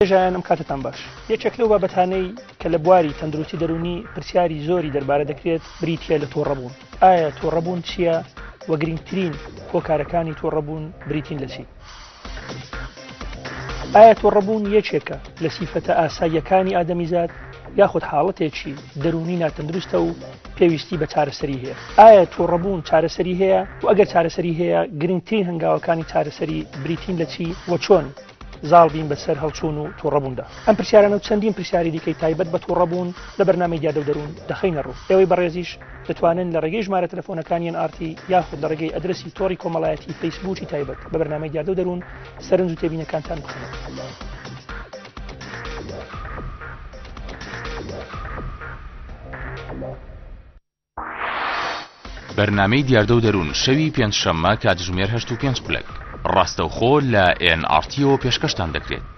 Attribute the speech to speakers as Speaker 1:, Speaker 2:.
Speaker 1: ژیان ئەم کاتتان باش یەکێک لەو بابەتانەی کە لە بواری تەندروستی دەرونی پرسیاری زۆری دەربارە دەکرێت بریتە لە تۆڕەبوون. ئایا تۆڕەبوون چییە و گرنگترین هۆکارەکانی تۆڕەبوون بریتین لە چی؟ ئایا تۆڕەبوون یەکێکە لە سیفەتە ئاساییەکانی ئادەمیزاد یاخود حاڵەتێکی دەرونی ناتەندروستە و پێویستی بە چارەسەری هەیە؟ ئایا تۆڕەبوون چارەسەری هەیە و ئەگەر چارەسەری هەیە گرنگترین هەنگاوەکانی چارەسەری بریتین لە چی و چۆن زاڵ بین بەسەر هەڵچوون و تۆڕەبووندا؟ ئەم پرسیارانە و چەندین پرسیاری دیکەی تایبەت بە تۆڕەبوون لە بەرنامەی دیادە و دەروون دەخەینە ڕوو. ئێوەی بەڕێزیش دەتوانن لە ڕێگەی ژمارە تەلەفۆنەکانی NRT یاخود لە ڕێگەی ئەدرسی تۆڕی کۆمەڵایەتی فەیسبووکی تایبەت بە بەرنامەی دیادە و دەروون سەرنج و تێبینەکانتان بخەنەوە.
Speaker 2: بەرنامەی دیاردە و دەروون شەوی پێنجشەممە کاتژمێر 8:05 ڕاستەوخۆ لە NRT پێشکەشتان دەکرێت.